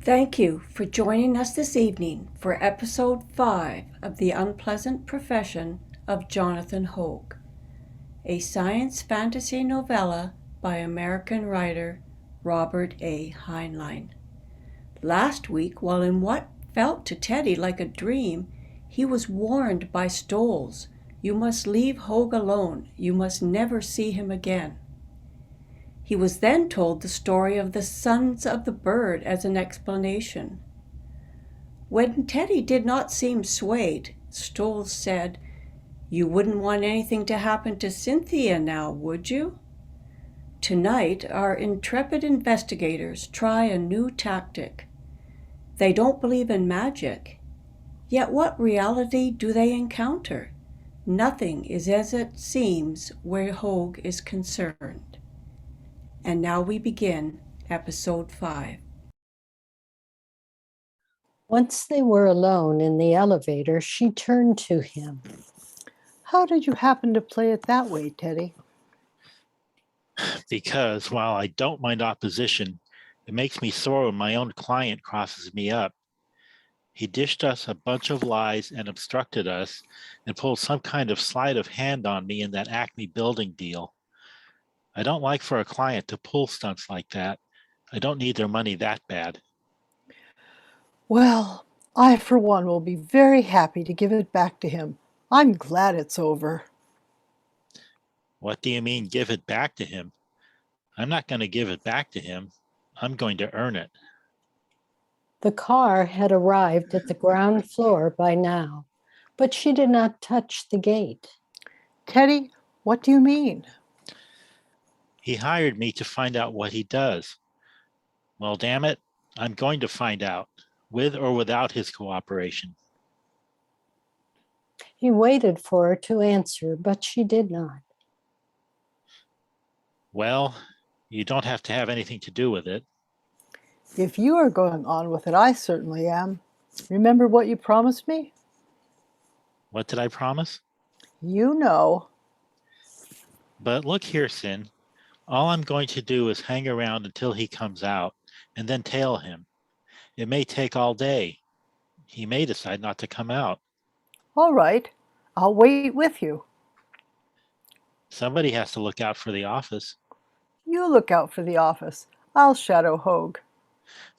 Thank you for joining us this evening for episode 5 of The Unpleasant Profession of Jonathan Hoag, a science fantasy novella by American writer Robert A. Heinlein. Last week, while in what felt to Teddy like a dream, he was warned by Stoles, "You must leave Hoag alone. You must never see him again." He was then told the story of the sons of the bird as an explanation. When Teddy did not seem swayed, Stoles said, "You wouldn't want anything to happen to Cynthia now, would you?" Tonight, our intrepid investigators try a new tactic. They don't believe in magic. Yet what reality do they encounter? Nothing is as it seems where Hoag is concerned. And now we begin episode 5. Once they were alone in the elevator, she turned to him. How did you happen to play it that way, Teddy? Because while I don't mind opposition, it makes me sore when my own client crosses me up. He dished us a bunch of lies and obstructed us and pulled some kind of sleight of hand on me in that Acme building deal. I don't like for a client to pull stunts like that. I don't need their money that bad. Well, I, for one, will be very happy to give it back to him. I'm glad it's over. What do you mean, give it back to him? I'm not going to give it back to him. I'm going to earn it. The car had arrived at the ground floor by now, but she did not touch the gate. Teddy, what do you mean? He hired me to find out what he does. Well, damn it, I'm going to find out, with or without his cooperation. He waited for her to answer, but she did not. Well, you don't have to have anything to do with it. If you are going on with it, I certainly am. Remember what you promised me? What did I promise? You know. But look here, Sin. All I'm going to do is hang around until he comes out and then tail him. It may take all day. He may decide not to come out. All right, I'll wait with you. Somebody has to look out for the office. You look out for the office. I'll shadow Hoag.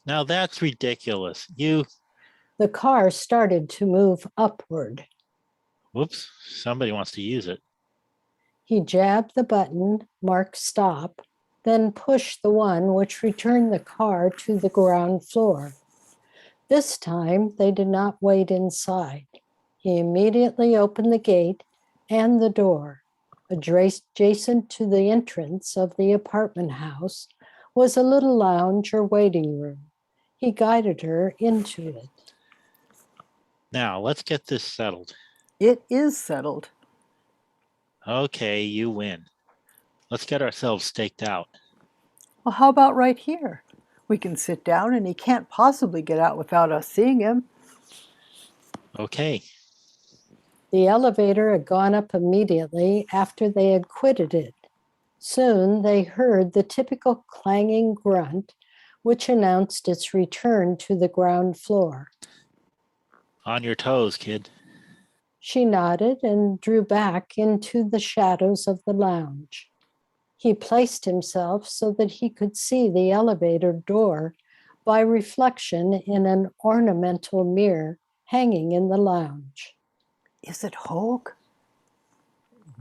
Now that's ridiculous. The car started to move upward. Whoops, somebody wants to use it. He jabbed the button marked stop, then pushed the one which returned the car to the ground floor. This time, they did not wait inside. He immediately opened the gate and the door. Adjacent to the entrance of the apartment house was a little lounge or waiting room. He guided her into it. Now, let's get this settled. It is settled. Okay, you win. Let's get ourselves staked out. Well, how about right here? We can sit down and he can't possibly get out without us seeing him. Okay. The elevator had gone up immediately after they had quitted it. Soon they heard the typical clanging grunt, which announced its return to the ground floor. On your toes, kid. She nodded and drew back into the shadows of the lounge. He placed himself so that he could see the elevator door by reflection in an ornamental mirror hanging in the lounge. Is it Hoag?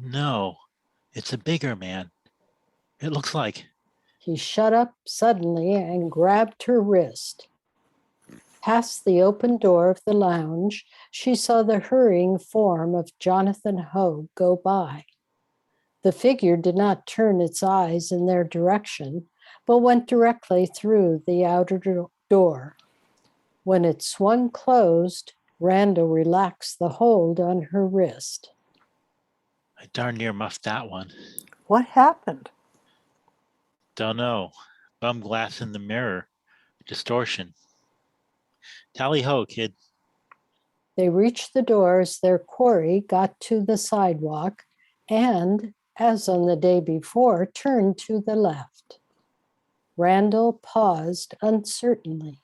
No, it's a bigger man. It looks like... He shut up suddenly and grabbed her wrist. Past the open door of the lounge, she saw the hurrying form of Jonathan Hoag go by. The figure did not turn its eyes in their direction, but went directly through the outer door. When it swung closed, Randall relaxed the hold on her wrist. I darn near muffed that one. What happened? Don't know. Bum glass in the mirror. Distortion. Tally ho, kid. They reached the door as their quarry got to the sidewalk and, as on the day before, turned to the left. Randall paused uncertainly.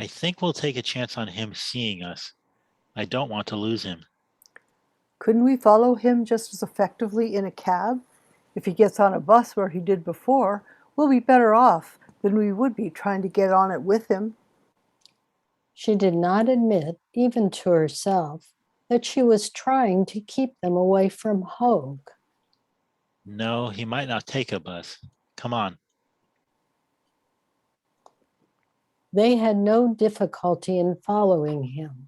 I think we'll take a chance on him seeing us. I don't want to lose him. Couldn't we follow him just as effectively in a cab? If he gets on a bus where he did before, we'll be better off than we would be trying to get on it with him. She did not admit, even to herself, that she was trying to keep them away from Hoag. No, he might not take a bus. Come on. They had no difficulty in following him.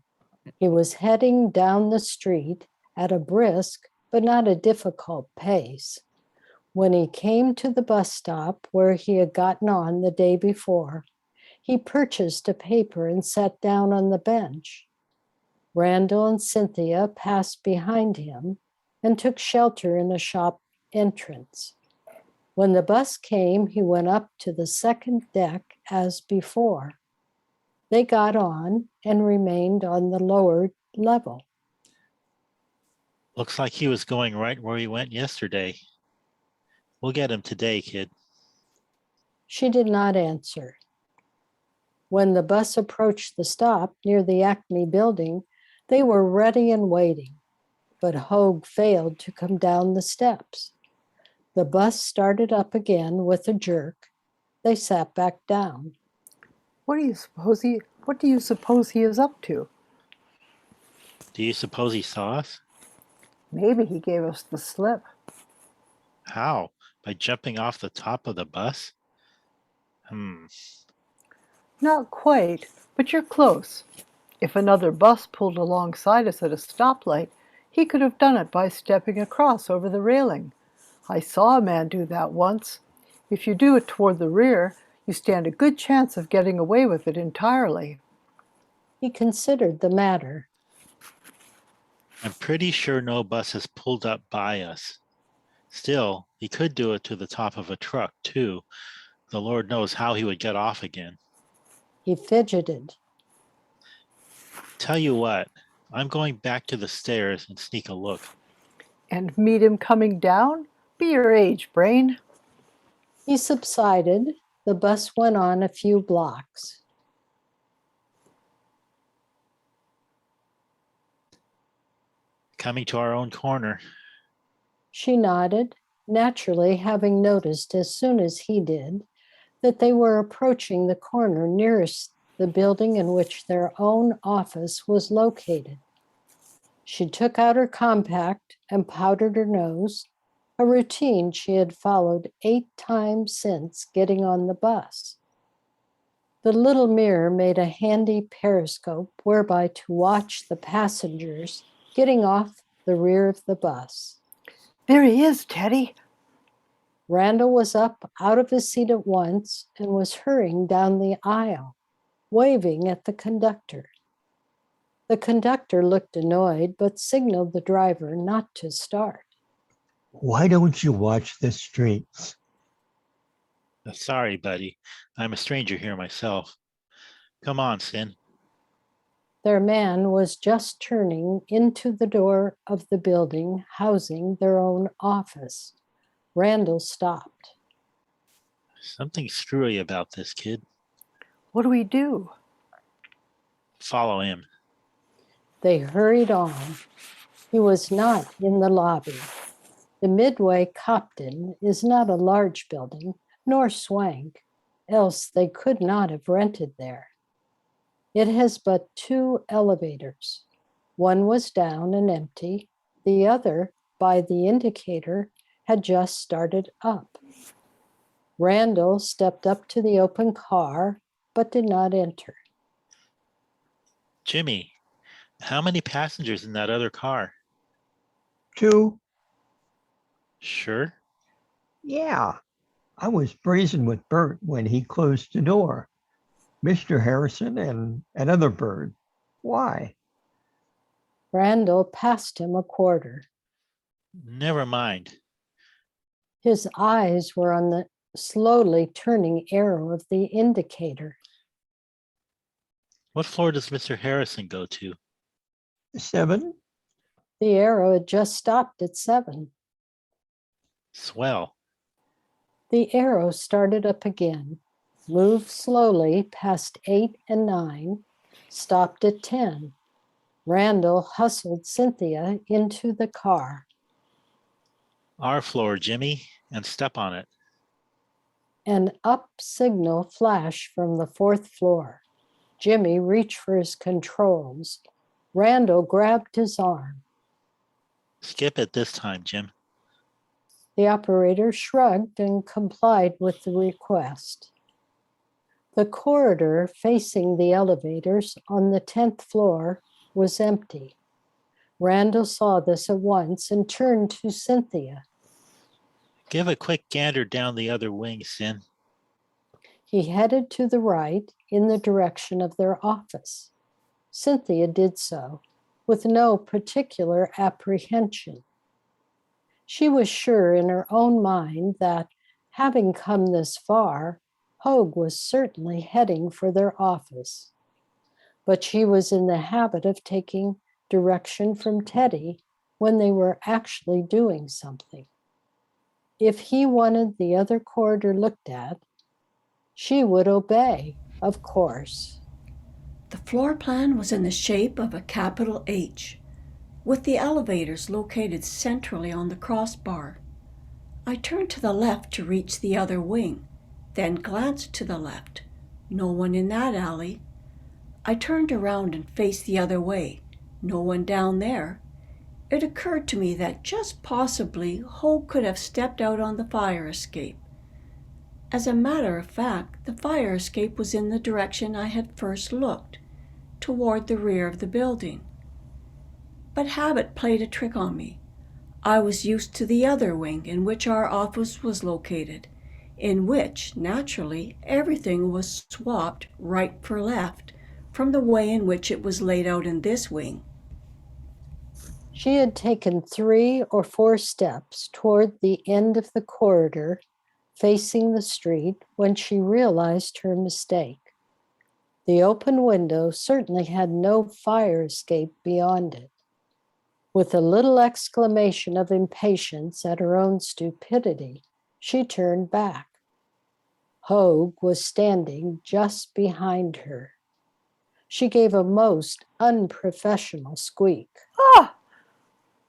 He was heading down the street at a brisk but not a difficult pace. When he came to the bus stop where he had gotten on the day before, he purchased a paper and sat down on the bench. Randall and Cynthia passed behind him and took shelter in a shop entrance. When the bus came, he went up to the second deck as before. They got on and remained on the lower level. Looks like he was going right where he went yesterday. We'll get him today, kid. She did not answer. When the bus approached the stop near the Acme building, they were ready and waiting, but Hoag failed to come down the steps. The bus started up again with a jerk. They sat back down. What do you suppose he is up to? Do you suppose he saw us? Maybe he gave us the slip. How? By jumping off the top of the bus? Not quite, but you're close. If another bus pulled alongside us at a stoplight, he could have done it by stepping across over the railing. I saw a man do that once. If you do it toward the rear, you stand a good chance of getting away with it entirely. He considered the matter. I'm pretty sure no bus has pulled up by us. Still, he could do it to the top of a truck, too. The Lord knows how he would get off again. He fidgeted. Tell you what, I'm going back to the stairs and sneak a look. And meet him coming down? Be your age, Brain. He subsided. The bus went on a few blocks. Coming to our own corner. She nodded, naturally having noticed as soon as he did that they were approaching the corner nearest the building in which their own office was located. She took out her compact and powdered her nose, a routine she had followed 8 times since getting on the bus. The little mirror made a handy periscope whereby to watch the passengers getting off the rear of the bus. There he is, Teddy. Randall was up out of his seat at once and was hurrying down the aisle, waving at the conductor. The conductor looked annoyed, but signaled the driver not to start. Why don't you watch the streets? Sorry, buddy. I'm a stranger here myself. Come on, Sin. Their man was just turning into the door of the building housing their own office. Randall stopped. Something screwy about this kid. What do we do? Follow him. They hurried on. He was not in the lobby. The Midway Copton is not a large building, nor swank, else they could not have rented there. It has but 2 elevators. One was down and empty. The other, by the indicator, had just started up. Randall stepped up to the open car, but did not enter. Jimmy, how many passengers in that other car? 2? Sure? Yeah. I was brazen with Bert when he closed the door. Mr. Harrison and another bird. Why? Randall passed him a quarter. Never mind. His eyes were on the slowly turning arrow of the indicator. What floor does Mr. Harrison go to? 7? The arrow had just stopped at 7. Swell. The arrow started up again. moved slowly past 8 and 9, stopped at 10. Randall hustled Cynthia into the car. Our floor, Jimmy, and step on it. An up signal flashed from the 4th floor. Jimmy reached for his controls. Randall grabbed his arm. Skip it this time, Jim. The operator shrugged and complied with the request. The corridor facing the elevators on the 10th floor was empty. Randall saw this at once and turned to Cynthia. Give a quick gander down the other wing, Cyn. He headed to the right in the direction of their office. Cynthia did so, with no particular apprehension. She was sure in her own mind that, having come this far, Hoag was certainly heading for their office. But she was in the habit of taking direction from Teddy when they were actually doing something. If he wanted the other corridor looked at, she would obey, of course. The floor plan was in the shape of a capital H, with the elevators located centrally on the crossbar. I turned to the left to reach the other wing, then glanced to the left. No one in that alley. I turned around and faced the other way. No one down there. It occurred to me that just possibly Hoag could have stepped out on the fire escape. As a matter of fact, the fire escape was in the direction I had first looked, toward the rear of the building. But habit played a trick on me. I was used to the other wing in which our office was located, in which, naturally, everything was swapped right for left from the way in which it was laid out in this wing. She had taken 3 or 4 steps toward the end of the corridor, facing the street, when she realized her mistake. The open window certainly had no fire escape beyond it. With a little exclamation of impatience at her own stupidity, she turned back. Hoag was standing just behind her. She gave a most unprofessional squeak. Ah!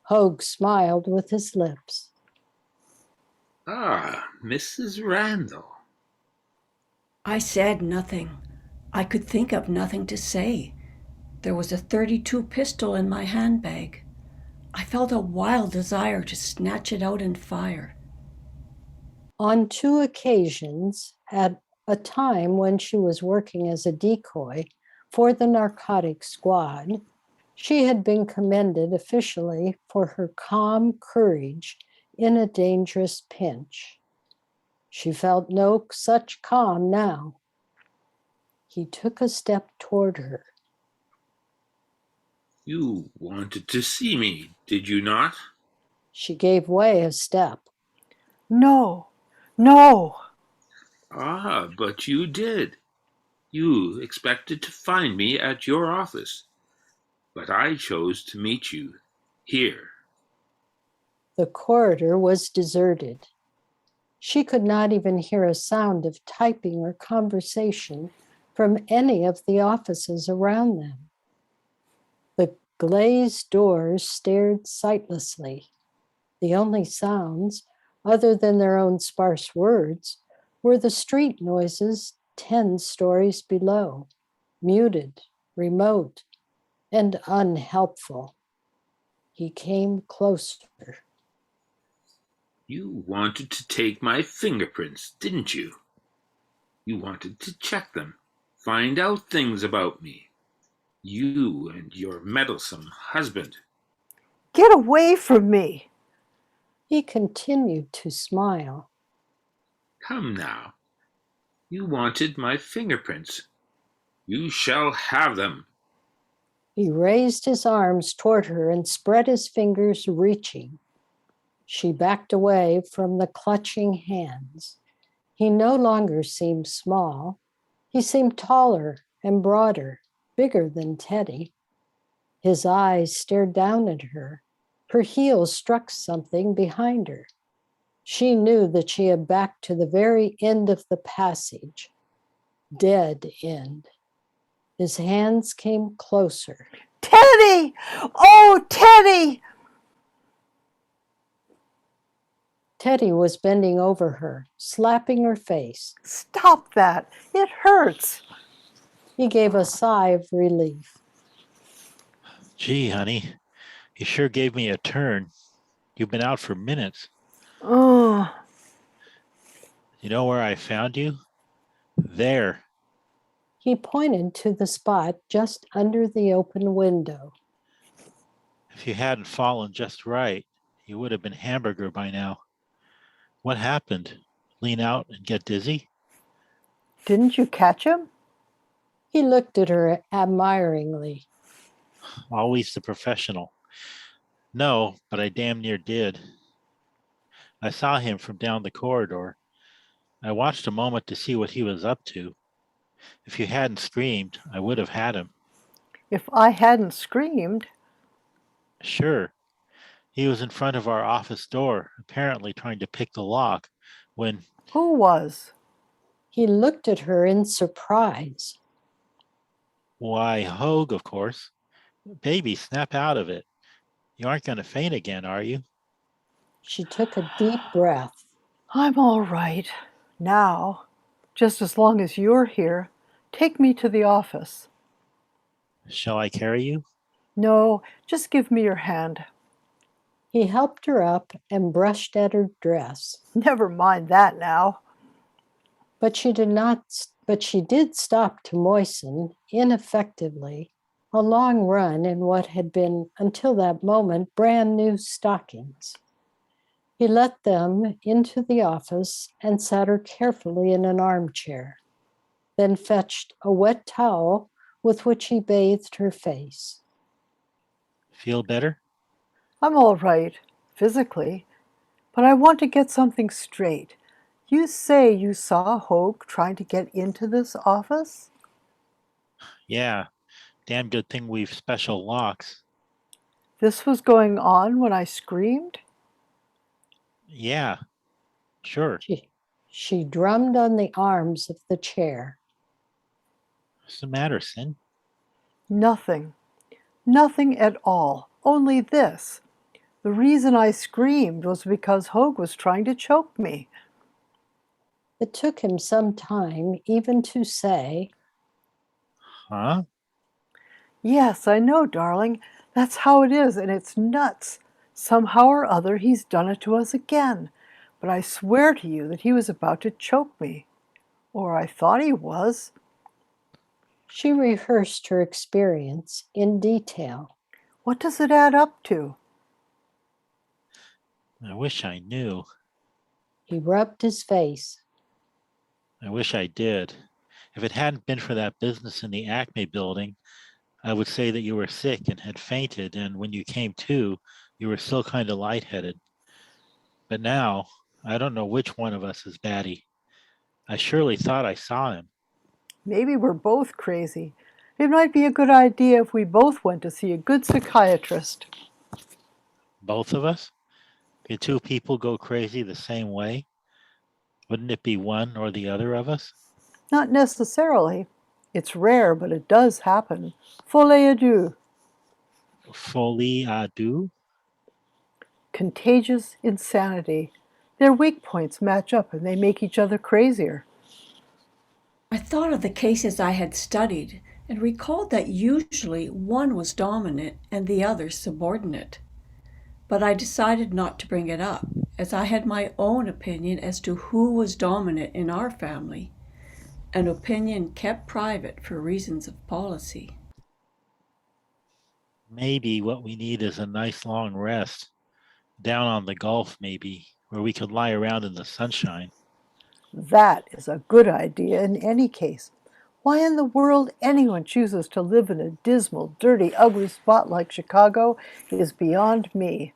Hoag smiled with his lips. Ah, Mrs. Randall. I said nothing. I could think of nothing to say. There was a .32 pistol in my handbag. I felt a wild desire to snatch it out and fire. On 2 occasions, at a time when she was working as a decoy for the narcotics squad, she had been commended officially for her calm courage in a dangerous pinch. She felt no such calm now. He took a step toward her. You wanted to see me, did you not? She gave way a step. No, no. Ah, but you did. You expected to find me at your office, but I chose to meet you here. The corridor was deserted. She could not even hear a sound of typing or conversation from any of the offices around them. The glazed doors stared sightlessly. The only sounds, other than their own sparse words, were the street noises 10 stories below, muted, remote, and unhelpful. He came closer. You wanted to take my fingerprints, didn't you? You wanted to check them, find out things about me. You and your meddlesome husband. Get away from me. He continued to smile. Come now. You wanted my fingerprints. You shall have them. He raised his arms toward her and spread his fingers, reaching. She backed away from the clutching hands. He no longer seemed small. He seemed taller and broader, bigger than Teddy. His eyes stared down at her. Her heels struck something behind her. She knew that she had backed to the very end of the passage. dead end. His hands came closer. Teddy! Oh, Teddy! Teddy was bending over her, slapping her face. Stop that. It hurts. He gave a sigh of relief. Gee, honey, you sure gave me a turn. You've been out for minutes. Oh, You know where I found you? There. He pointed to the spot just under the open window. If you hadn't fallen just right, you would have been hamburger by now. What happened? Lean out and get dizzy? didn't you catch him? He looked at her admiringly. Always the professional. No, but I damn near did. I saw him from down the corridor. I watched a moment to see what he was up to. If you hadn't screamed, I would have had him. If I hadn't screamed. Sure. He was in front of our office door, apparently trying to pick the lock, when Who was? He looked at her in surprise. why, Hoag, of course. Baby, snap out of it. You aren't going to faint again, are you? She took a deep breath. I'm all right. Now, just as long as you're here, take me to the office. Shall I carry you? No, just give me your hand. He helped her up and brushed at her dress. Never mind that now. But she did stop to moisten, ineffectively, a long run in what had been, until that moment, brand new stockings. He let them into the office and sat her carefully in an armchair, then fetched a wet towel with which he bathed her face. Feel better? I'm all right, physically, but I want to get something straight. You say you saw Hoag trying to get into this office? Yeah. Damn good thing we've special locks. This was going on when I screamed? Yeah. Sure. She drummed on the arms of the chair. What's the matter, Cyn? Nothing. Nothing at all. Only this. The reason I screamed was because Hoag was trying to choke me. It took him some time even to say, Huh? Yes, I know, darling. That's how it is, and it's nuts. Somehow or other, he's done it to us again. But I swear to you that he was about to choke me. Or I thought he was. she rehearsed her experience in detail. What does it add up to? I wish I knew. He rubbed his face. I wish I did. If it hadn't been for that business in the Acme building, I would say that you were sick and had fainted, and when you came to, you were still kind of lightheaded. But now, I don't know which one of us is batty. I surely thought I saw him. Maybe we're both crazy. It might be a good idea if we both went to see a good psychiatrist. Both of us? Could two people go crazy the same way? Wouldn't it be one or the other of us? Not necessarily. It's rare, but it does happen. Folie à deux. Folie à deux? Contagious insanity. Their weak points match up and they make each other crazier. I thought of the cases I had studied and recalled that usually one was dominant and the other subordinate. But I decided not to bring it up, as I had my own opinion as to who was dominant in our family, an opinion kept private for reasons of policy. Maybe what we need is a nice long rest. Down on the Gulf, maybe, where we could lie around in the sunshine. That is a good idea in any case. Why in the world anyone chooses to live in a dismal, dirty, ugly spot like Chicago is beyond me.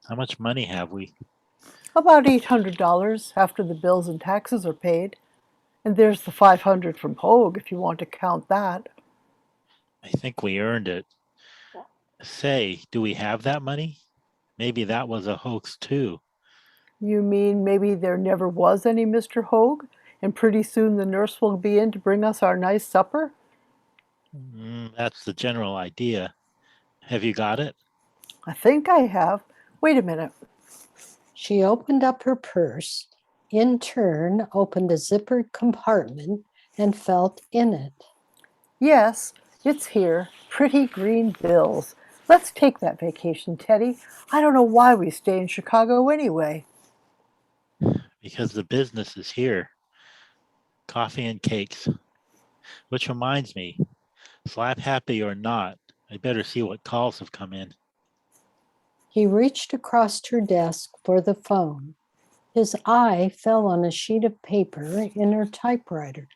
How much money have we? About $800 after the bills and taxes are paid. And there's the $500 from Hoag if you want to count that. I think we earned it. Say, do we have that money? Maybe that was a hoax too. You mean maybe there never was any Mr. Hoag, and pretty soon the nurse will be in to bring us our nice supper? That's the general idea. Have you got it? I think I have. Wait a minute. She opened up her purse, in turn opened a zippered compartment, and felt in it. Yes, it's here. Pretty green bills. Let's take that vacation, Teddy. I don't know why we stay in Chicago anyway. Because the business is here. Coffee and cakes. Which reminds me, slap happy or not, I better see what calls have come in. He reached across her desk for the phone. His eye fell on a sheet of paper in her typewriter.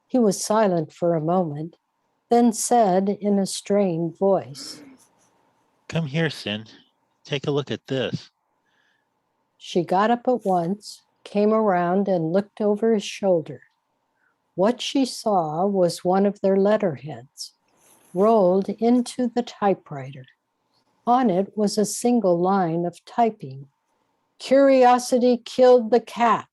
He was silent for a moment, then said in a strained voice, Come here, Cyn. Take a look at this. She got up at once, came around, and looked over his shoulder. What she saw was one of their letterheads, rolled into the typewriter. On it was a single line of typing. Curiosity killed the cat.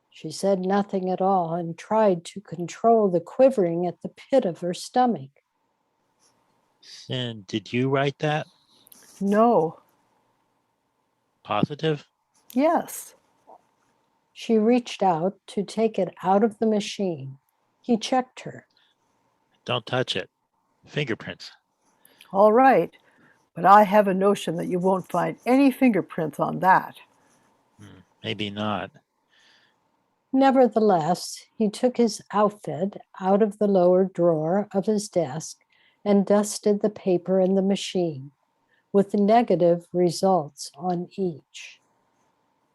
She said nothing at all and tried to control the quivering at the pit of her stomach. Cyn, did you write that? No. Positive? Yes. She reached out to take it out of the machine. He checked her. Don't touch it. Fingerprints. All right. But I have a notion that you won't find any fingerprints on that. Maybe not. Nevertheless, he took his outfit out of the lower drawer of his desk and dusted the paper in the machine, with negative results on each.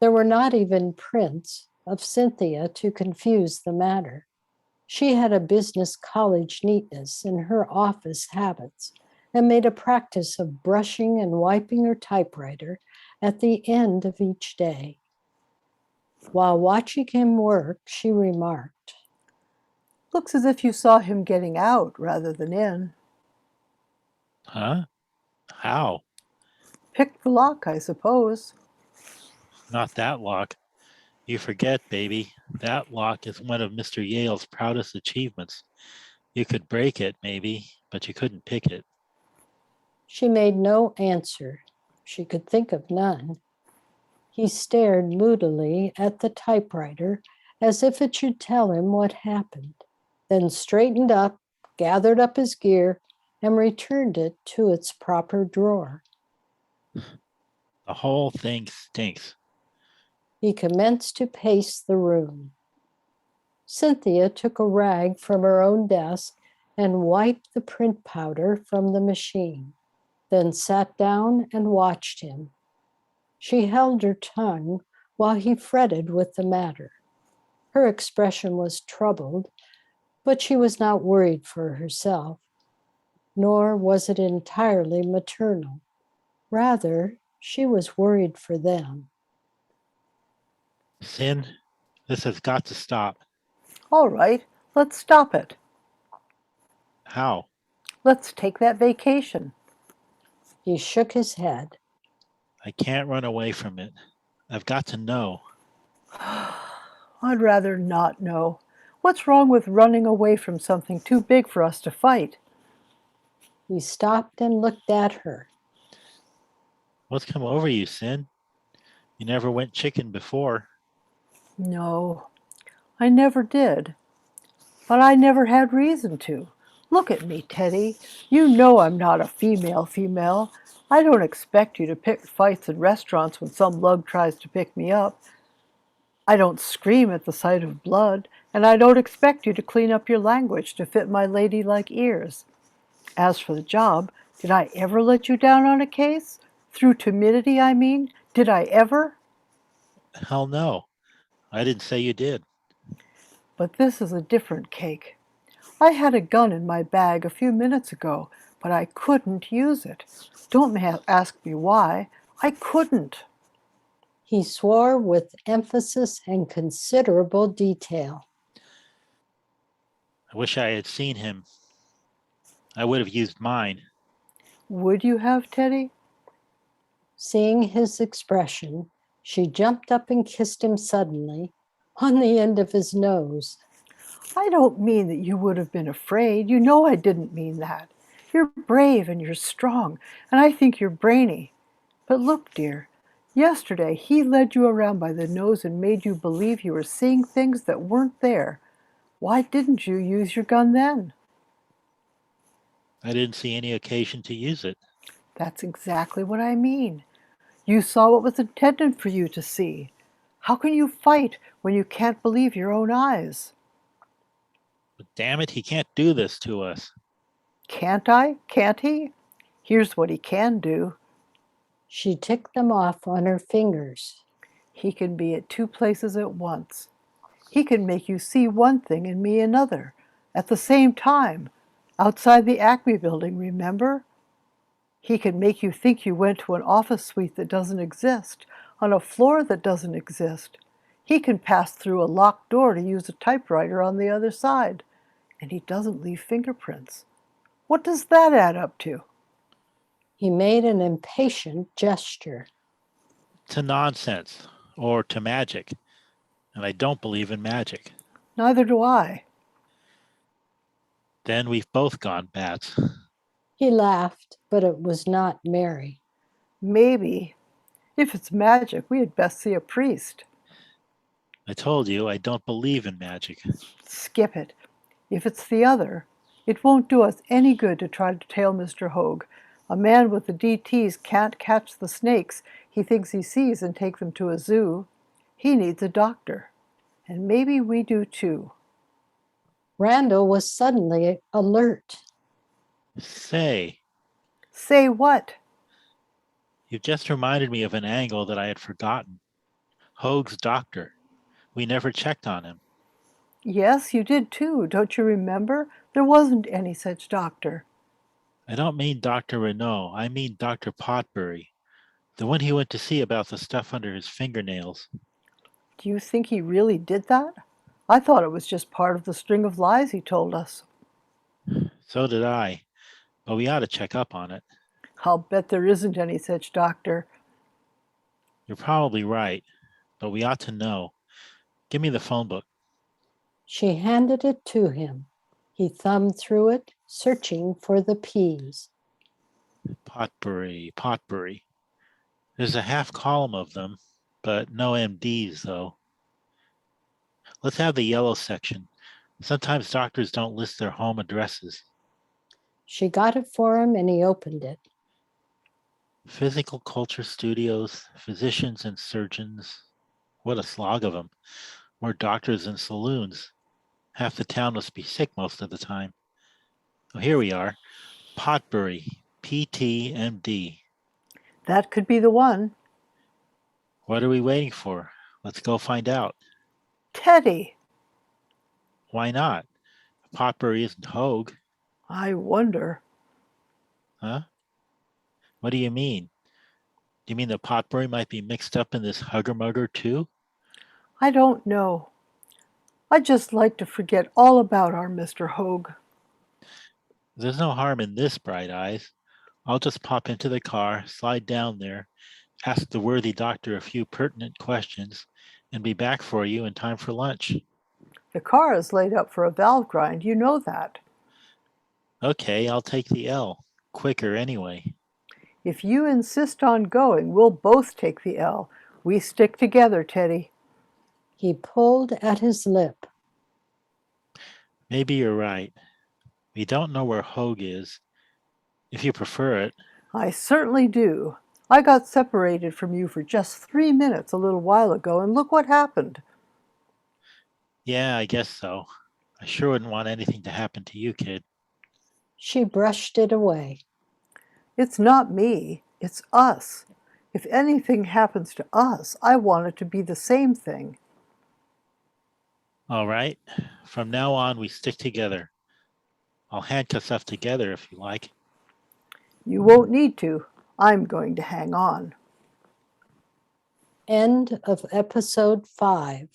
There were not even prints of Cynthia to confuse the matter. She had a business college neatness in her office habits and made a practice of brushing and wiping her typewriter at the end of each day. While watching him work, she remarked, Looks as if you saw him getting out rather than in. Huh? How? Picked the lock, I suppose. Not that lock. You forget, baby. That lock is one of Mr. Yale's proudest achievements. You could break it, maybe, but you couldn't pick it. She made no answer. She could think of none. He stared moodily at the typewriter as if it should tell him what happened, then straightened up, gathered up his gear, and returned it to its proper drawer. The whole thing stinks. He commenced to pace the room. Cynthia took a rag from her own desk and wiped the print powder from the machine, then sat down and watched him. She held her tongue while he fretted with the matter. Her expression was troubled, but she was not worried for herself, nor was it entirely maternal. Rather, she was worried for them. Cyn, this has got to stop. All right, let's stop it. How? Let's take that vacation. He shook his head. I can't run away from it. I've got to know. I'd rather not know. What's wrong with running away from something too big for us to fight? He stopped and looked at her. What's come over you, Cyn? You never went chicken before. No, I never did. But I never had reason to. Look at me, Teddy. You know I'm not a female. I don't expect you to pick fights in restaurants when some lug tries to pick me up. I don't scream at the sight of blood, and I don't expect you to clean up your language to fit my ladylike ears. As for the job, did I ever let you down on a case? Through timidity, I mean. Did I ever? Hell no. I didn't say you did. But this is a different cake. I had a gun in my bag a few minutes ago, but I couldn't use it. Don't ask me why. I couldn't. He swore with emphasis and considerable detail. I wish I had seen him. I would have used mine. Would you have, Teddy? Seeing his expression, she jumped up and kissed him suddenly, on the end of his nose. I don't mean that you would have been afraid. You know I didn't mean that. You're brave and you're strong, and I think you're brainy. But look, dear, yesterday he led you around by the nose and made you believe you were seeing things that weren't there. Why didn't you use your gun then? I didn't see any occasion to use it. That's exactly what I mean. You saw what was intended for you to see. How can you fight when you can't believe your own eyes? But damn it, he can't do this to us. Can't I? Can't he? Here's what he can do. She ticked them off on her fingers. He can be at two places at once. He can make you see one thing and me another, at the same time, outside the Acme building, remember? He can make you think you went to an office suite that doesn't exist, on a floor that doesn't exist. He can pass through a locked door to use a typewriter on the other side, and he doesn't leave fingerprints. What does that add up to? He made an impatient gesture. To nonsense, or to magic. And I don't believe in magic. Neither do I. Then we've both gone bats. He laughed, but it was not merry. Maybe. If it's magic, we had best see a priest. I told you I don't believe in magic. Skip it. If it's the other, it won't do us any good to try to tail Mr. Hoag. A man with the DTs can't catch the snakes he thinks he sees and take them to a zoo. He needs a doctor. And maybe we do too. Randall was suddenly alert. Say, Say what? you just reminded me of an angle that I had forgotten. Hoag's doctor. We never checked on him. Yes, you did too. Don't you remember? There wasn't any such doctor. I don't mean Dr. Renault. I mean Dr. Potbury. The one he went to see about the stuff under his fingernails. Do you think he really did that? I thought it was just part of the string of lies he told us. So did I. But we ought to check up on it. I'll bet there isn't any such doctor. You're probably right. But we ought to know. Give me the phone book. She handed it to him. He thumbed through it, searching for the P's. Potbury. There's a half column of them, but no MDs, though. Let's have the yellow section. Sometimes doctors don't list their home addresses. She got it for him and he opened it. Physical culture studios, physicians and surgeons. What a slog of them. More doctors than saloons. Half the town must be sick most of the time. Oh, here we are. Potbury, PTMD. That could be the one. What are we waiting for? Let's go find out. Teddy! Why not? Potbury isn't Hoag. I wonder. Huh? What do you mean? Do you mean that Potbury might be mixed up in this hugger-mugger too? I don't know. I'd just like to forget all about our Mr. Hoag. There's no harm in this, Bright Eyes. I'll just pop into the car, slide down there, ask the worthy doctor a few pertinent questions, and be back for you in time for lunch. The car is laid up for a valve grind, you know that. Okay, I'll take the L. Quicker anyway. If you insist on going, we'll both take the L. We stick together, Teddy. He pulled at his lip. Maybe you're right. We don't know where Hoag is. If you prefer it. I certainly do. I got separated from you for just 3 minutes a little while ago, and look what happened. Yeah, I guess so. I sure wouldn't want anything to happen to you, kid. She brushed it away. It's not me, it's us. If anything happens to us, I want it to be the same thing. All right. From now on, we stick together. I'll handcuff us together if you like. You won't need to. I'm going to hang on. End of episode 5.